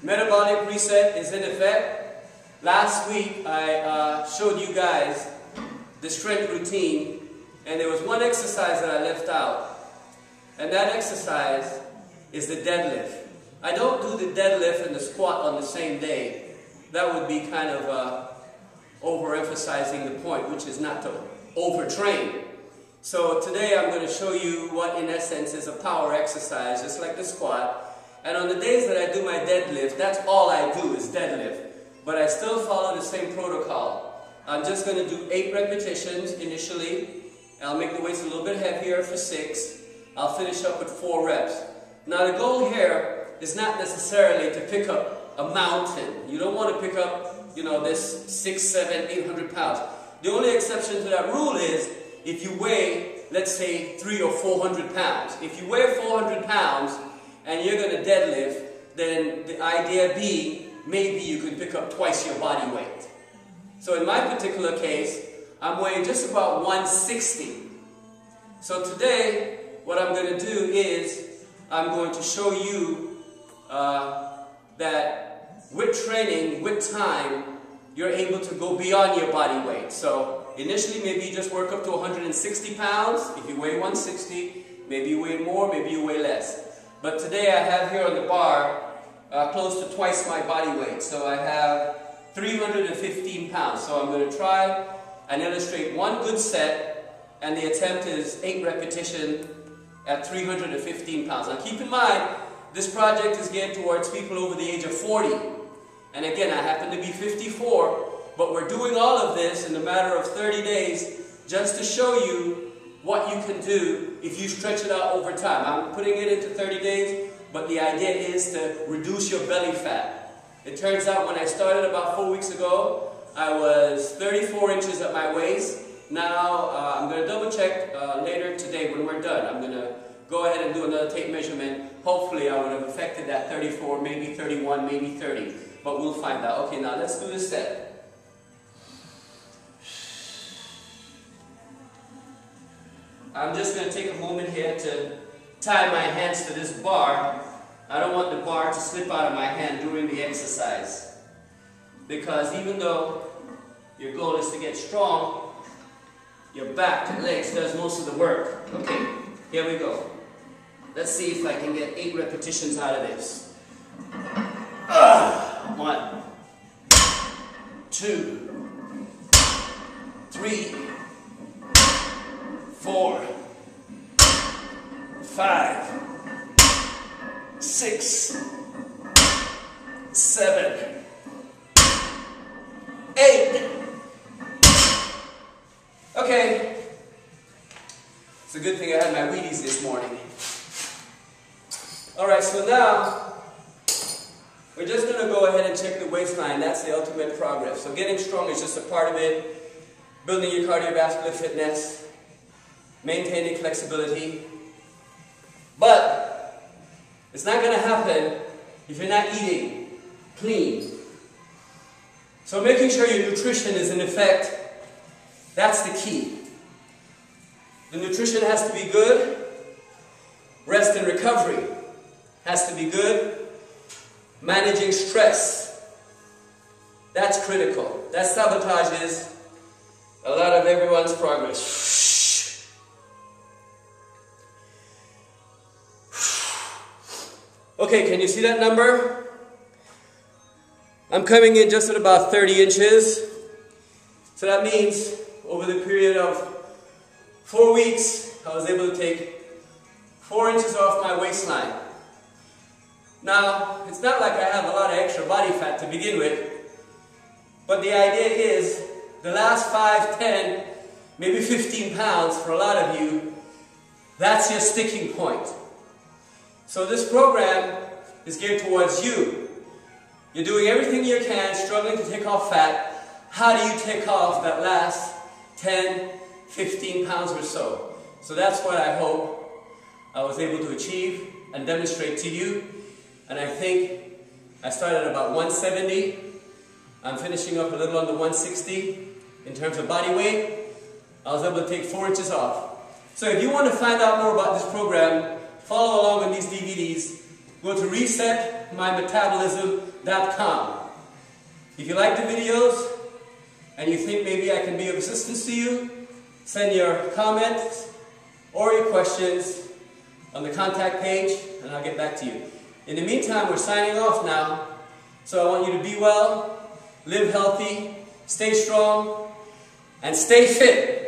Metabolic reset is in effect. Last week I showed you guys the strength routine, and there was one exercise that I left out, and that exercise is the deadlift. I don't do the deadlift and the squat on the same day. That would be kind of overemphasizing the point, which is not to overtrain. So today I'm going to show you what in essence is a power exercise, just like the squat. And on the days that I do my deadlift, that's all I do is deadlift. But I still follow the same protocol. I'm just going to do 8 repetitions initially. I'll make the weights a little bit heavier for 6. I'll finish up with 4 reps. Now the goal here is not necessarily to pick up a mountain. You don't want to pick up, this 6, 7, 800 pounds. The only exception to that rule is if you weigh, let's say, 300 or 400 pounds. If you weigh 400 pounds and you're going to deadlift, then the idea being, maybe you can pick up twice your body weight. So in my particular case, I'm weighing just about 160. So today, what I'm going to do is, I'm going to show you that with training, with time, you're able to go beyond your body weight. So initially, maybe you just work up to 160 pounds. If you weigh 160, maybe you weigh more, maybe you weigh less. But today I have here on the bar close to twice my body weight. So I have 315 pounds. So I'm going to try and illustrate one good set, and the attempt is 8 repetitions at 315 pounds. Now keep in mind, this project is geared towards people over the age of 40. And again, I happen to be 54, but we're doing all of this in a matter of 30 days just to show you what you can do if you stretch it out over time. I'm putting it into 30 days, but the idea is to reduce your belly fat. It turns out when I started about 4 weeks ago, I was 34 inches at my waist. Now, I'm going to double check later today when we're done. I'm going to go ahead and do another tape measurement. Hopefully I would have affected that 34, maybe 31, maybe 30. But we'll find out. Okay, now let's do this set. I'm just going to take a moment here to tie my hands to this bar. I don't want the bar to slip out of my hand during the exercise. Because even though your goal is to get strong, your back and legs does most of the work. Okay, here we go. Let's see if I can get 8 repetitions out of this. 1, 2, 3, 4, 5, 6, 7, 8. Okay. It's a good thing I had my Wheaties this morning. Alright, so now we're just going to go ahead and check the waistline. That's the ultimate progress. So getting strong is just a part of it. Building your cardiovascular fitness. Maintaining flexibility. But it's not going to happen if you're not eating clean. So making sure your nutrition is in effect, that's the key. The nutrition has to be good. Rest and recovery has to be good. Managing stress, that's critical. That sabotages a lot of everyone's progress. Okay, can you see that number? I'm coming in just at about 30 inches. So that means over the period of 4 weeks, I was able to take 4 inches off my waistline. Now, it's not like I have a lot of extra body fat to begin with, but the idea is the last 5, 10, maybe 15 pounds for a lot of you, that's your sticking point. So this program is geared towards you. You're doing everything you can, struggling to take off fat. How do you take off that last 10, 15 pounds or so? So that's what I hope I was able to achieve and demonstrate to you. And I think I started at about 170. I'm finishing up a little under 160 in terms of body weight. I was able to take 4 inches off. So if you want to find out more about this program, follow along with these DVDs go to resetmymetabolism.com. If you like the videos and you think maybe I can be of assistance to you, send your comments or your questions on the contact page and I'll get back to you. In the meantime, we're signing off now, so I want you to be well, live healthy, stay strong, and stay fit.